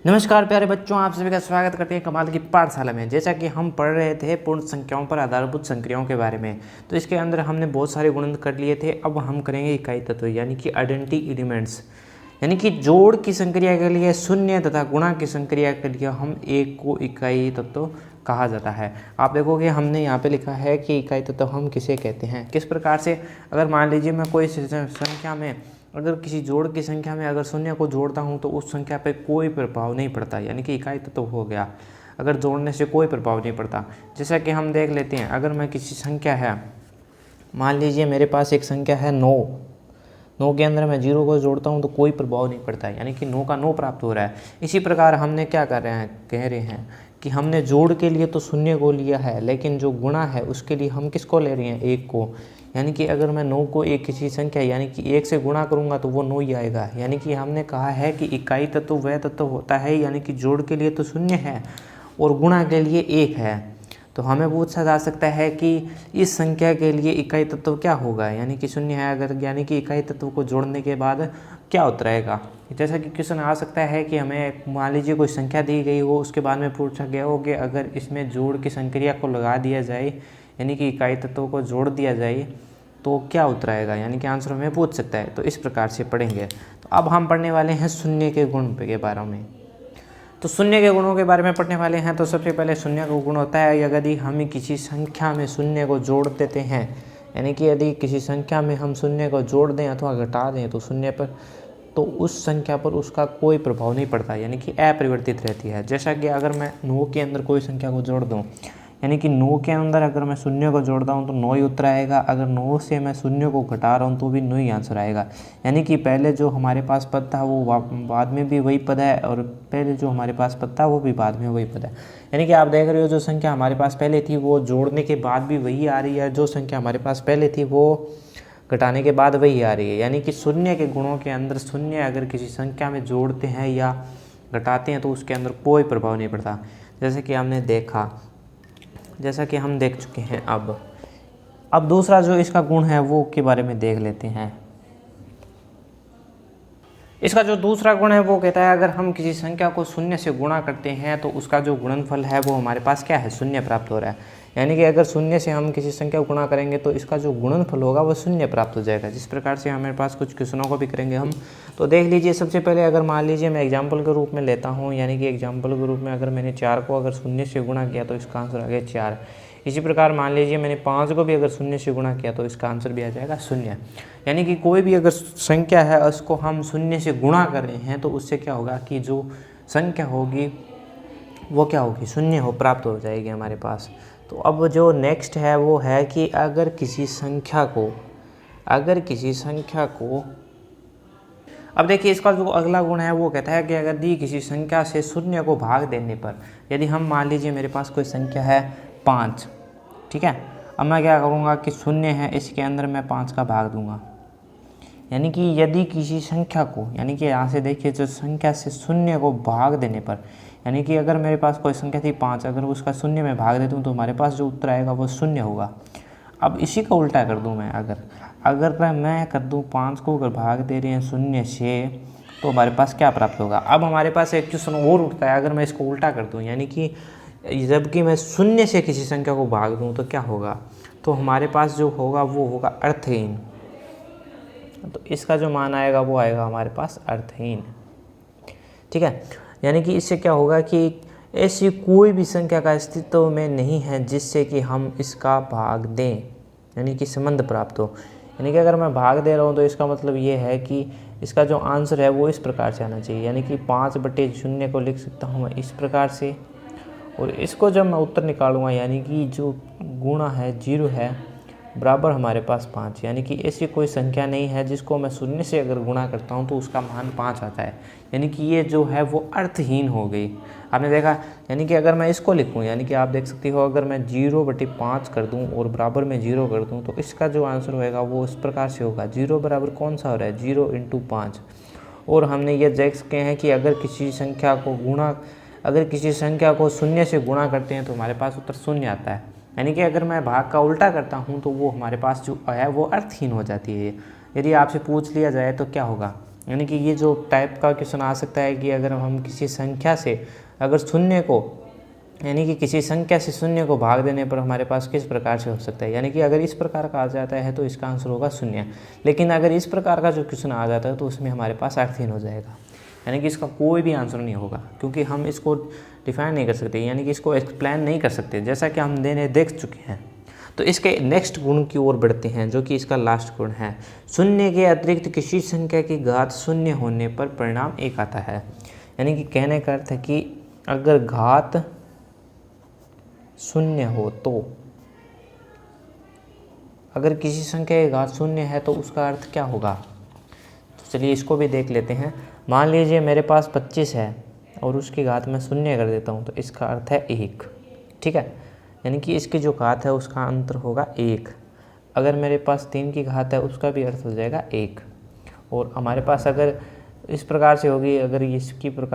नमस्कार प्यारे बच्चों, आप सभी का स्वागत करते हैं कमाल की पाठशाला में। जैसा कि हम पढ़ रहे थे पूर्ण संख्याओं पर आधारभूत संक्रियाओं के बारे में, तो इसके अंदर हमने बहुत सारे गुणन कर लिए थे। अब हम करेंगे इकाई तत्व यानी कि आइडेंटिटी एलिमेंट्स, यानी कि जोड़ की संक्रिया के लिए शून्य तथा गुणा की संक्रिया के लिए हम एक को इकाई तत्व कहा जाता है। आप देखोगे हमने यहाँ पे लिखा है कि इकाई तत्व हम किसे कहते हैं, किस प्रकार से। अगर मान लीजिए मैं कोई संख्या में, अगर किसी जोड़ की संख्या में अगर शून्य को जोड़ता हूँ तो उस संख्या पे कोई प्रभाव नहीं पड़ता, यानी कि इकाई तत्व हो गया। अगर जोड़ने से कोई प्रभाव नहीं पड़ता। जैसा कि हम देख लेते हैं, अगर मैं किसी संख्या है, मान लीजिए मेरे पास एक संख्या है 9 के अंदर मैं 0 को जोड़ता हूँ तो कोई प्रभाव नहीं पड़ता है, यानी कि 9 का 9 प्राप्त हो रहा है। इसी प्रकार हमने क्या कर रहे हैं, कह रहे हैं कि हमने जोड़ के लिए तो शून्य को लिया है, लेकिन जो गुणा है उसके लिए हम किसको ले रहे हैं, 1 को। यानी कि अगर मैं 9 को एक किसी संख्या यानी कि 1 से गुणा करूंगा तो वो 9 ही आएगा। यानी कि हमने कहा है कि इकाई तत्व वह तत्व होता है, यानी कि जोड़ के लिए तो शून्य है और गुणा के लिए 1 है। तो हमें पूछा जा सकता है कि इस संख्या के लिए इकाई तत्व क्या होगा, यानी कि शून्य है अगर, यानी कि इकाई तत्व को जोड़ने के बाद क्या उतरेगा। जैसा कि क्वेश्चन आ सकता है कि हमें मान लीजिए कोई संख्या दी गई हो, उसके बाद में पूछा गया हो कि अगर इसमें जोड़ की संक्रिया को लगा दिया जाए, यानी कि इकाई तत्वों को जोड़ दिया जाए तो क्या उतराएगा, यानी कि आंसर हमें पूछ सकता है। तो इस प्रकार से पढ़ेंगे। तो अब हम पढ़ने वाले हैं शून्य के गुण के बारे में। तो शून्य के गुणों के बारे में पढ़ने वाले हैं। तो सबसे पहले शून्य का गुण होता है यदि हम किसी संख्या में शून्य को जोड़ देते हैं, यानी कि यदि किसी संख्या में हम शून्य को जोड़ दें अथवा घटा दें तो शून्य पर, तो उस संख्या पर उसका कोई प्रभाव नहीं पड़ता, यानी कि अपरिवर्तित रहती है। जैसा कि अगर मैं 9 के अंदर कोई संख्या को जोड़ दूं, यानी कि 9 के अंदर अगर मैं शून्य को जोड़ता हूं तो 9 ही उत्तर आएगा। अगर 9 से मैं शून्य को घटा रहा हूं तो भी 9 ही आंसर आएगा। यानी कि पहले जो हमारे पास पद था वो बाद में भी वही पद है, और पहले जो हमारे पास पद था वो भी बाद में वही पद है। यानी कि आप देख रहे हो जो संख्या हमारे पास पहले थी वो जोड़ने के बाद भी वही आ रही है, जो संख्या हमारे पास पहले थी वो घटाने के बाद वही आ रही है। यानी कि शून्य के गुणों के अंदर शून्य अगर किसी संख्या में जोड़ते हैं या घटाते हैं तो उसके अंदर कोई प्रभाव नहीं पड़ता, जैसे कि हमने देखा, जैसा कि हम देख चुके हैं। अब दूसरा जो इसका गुण है वो के बारे में देख लेते हैं। इसका जो दूसरा गुण है वो कहता है अगर हम किसी संख्या को शून्य से गुणा करते हैं तो उसका जो गुणनफल है वो हमारे पास क्या है, शून्य प्राप्त हो रहा है। यानी कि अगर शून्य से हम किसी संख्या को गुणा करेंगे तो इसका जो गुणनफल होगा वो शून्य प्राप्त हो जाएगा। जिस प्रकार से हमारे पास कुछ क्वेश्चनों को भी करेंगे हम। तो देख लीजिए, सबसे पहले अगर मान लीजिए मैं एग्जाम्पल के रूप में लेता हूँ, यानी कि एग्जाम्पल के रूप में अगर मैंने 4 को अगर शून्य से गुणा किया तो इसका आंसर आ गया 4। इसी प्रकार मान लीजिए मैंने 5 को भी अगर शून्य से गुणा किया तो इसका आंसर भी आ जाएगा 0। यानी कि कोई भी अगर संख्या है उसको हम शून्य से गुणा कर रहे हैं तो उससे क्या होगा कि जो संख्या होगी वो क्या होगी, शून्य हो प्राप्त हो जाएगी हमारे पास। तो अब जो नेक्स्ट है वो है कि अगर किसी संख्या को अब देखिए, इसका जो अगला गुण है वो कहता है कि अगर दी किसी संख्या से शून्य को भाग देने पर, यदि हम मान लीजिए मेरे पास कोई संख्या है 5, ठीक है। अब मैं क्या करूँगा कि शून्य है, इसके अंदर मैं 5 का भाग दूंगा। यानी कि यदि किसी संख्या को, यानी कि यहाँ से देखिए जो संख्या से शून्य को भाग देने पर, यानी कि अगर मेरे पास कोई संख्या थी 5, अगर उसका शून्य में भाग देता हूँ तो हमारे पास जो उत्तर आएगा वो 0 होगा। अब इसी का उल्टा कर दूँ मैं, अगर मैं कर दूँ 5 को अगर भाग दे रहे हैं शून्य से तो हमारे पास क्या प्राप्त होगा। अब हमारे पास एक क्वेश्चन और उठता है, अगर मैं इसको उल्टा कर दूँ, यानी कि जबकि मैं शून्य से किसी संख्या को भाग दूँ तो क्या होगा, तो हमारे पास जो होगा वो होगा अर्थहीन। तो इसका जो मान आएगा वो आएगा हमारे पास अर्थहीन, ठीक है। यानी कि इससे क्या होगा कि ऐसी कोई भी संख्या का अस्तित्व में नहीं है जिससे कि हम इसका भाग दें, यानी कि संबंध प्राप्त हो। यानी कि अगर मैं भाग दे रहा हूँ तो इसका मतलब ये है कि इसका जो आंसर है वो इस प्रकार से आना चाहिए। यानी कि 5/0 को लिख सकता हूँ मैं इस प्रकार से, और इसको जब मैं उत्तर निकालूंगा, यानी कि जो गुणा है 0 है बराबर हमारे पास 5। यानी कि ऐसी कोई संख्या नहीं है जिसको मैं शून्य से अगर गुणा करता हूँ तो उसका मान 5 आता है। यानी कि ये जो है वो अर्थहीन हो गई, आपने देखा। यानी कि अगर मैं इसको लिखूँ, यानी कि आप देख सकते हो अगर मैं 0/5 कर दूँ और बराबर में 0 कर दूँ तो इसका जो आंसर होएगा वो इस प्रकार से होगा। 0 बराबर कौन सा हो रहा है, 0 × 5। और हमने ये देख सके हैं कि अगर किसी संख्या को शून्य से गुणा करते हैं तो हमारे पास उत्तर 0 आता है। यानी कि अगर मैं भाग का उल्टा करता हूं तो वो हमारे पास जो है वो अर्थहीन हो जाती है। यदि आपसे पूछ लिया जाए तो क्या होगा, यानी कि ये जो टाइप का क्वेश्चन आ सकता है कि अगर हम किसी संख्या से अगर शून्य को यानी कि किसी संख्या से शून्य को भाग देने पर हमारे पास किस प्रकार से हो सकता है, यानी कि अगर इस प्रकार का आ जाता है तो इसका आंसर होगा शून्य। लेकिन अगर इस प्रकार का जो क्वेश्चन आ जाता है तो उसमें हमारे पास अर्थहीन हो जाएगा, यानी कि इसका कोई भी आंसर नहीं होगा, क्योंकि हम इसको डिफाइन नहीं कर सकते, यानी कि इसको एक्सप्लेन नहीं कर सकते, जैसा कि हम देख चुके हैं। तो इसके नेक्स्ट गुण की ओर बढ़ते हैं, जो कि इसका लास्ट गुण है। शून्य के अतिरिक्त किसी संख्या की घात शून्य होने पर परिणाम 1 आता है। यानी कि कहने का अर्थ है कि अगर घात शून्य हो तो, अगर किसी संख्या की घात शून्य है तो उसका अर्थ क्या होगा। तो चलिए इसको भी देख लेते हैं। मान लीजिए मेरे पास 25 है और उसकी घात मैं शून्य कर देता हूँ, तो इसका अर्थ है 1। ठीक है, यानी कि इसकी जो घात है उसका अंतर होगा 1। अगर मेरे पास 3 की घात है उसका भी अर्थ हो जाएगा 1। और हमारे पास अगर इस प्रकार से होगी, अगर इसकी प्रकार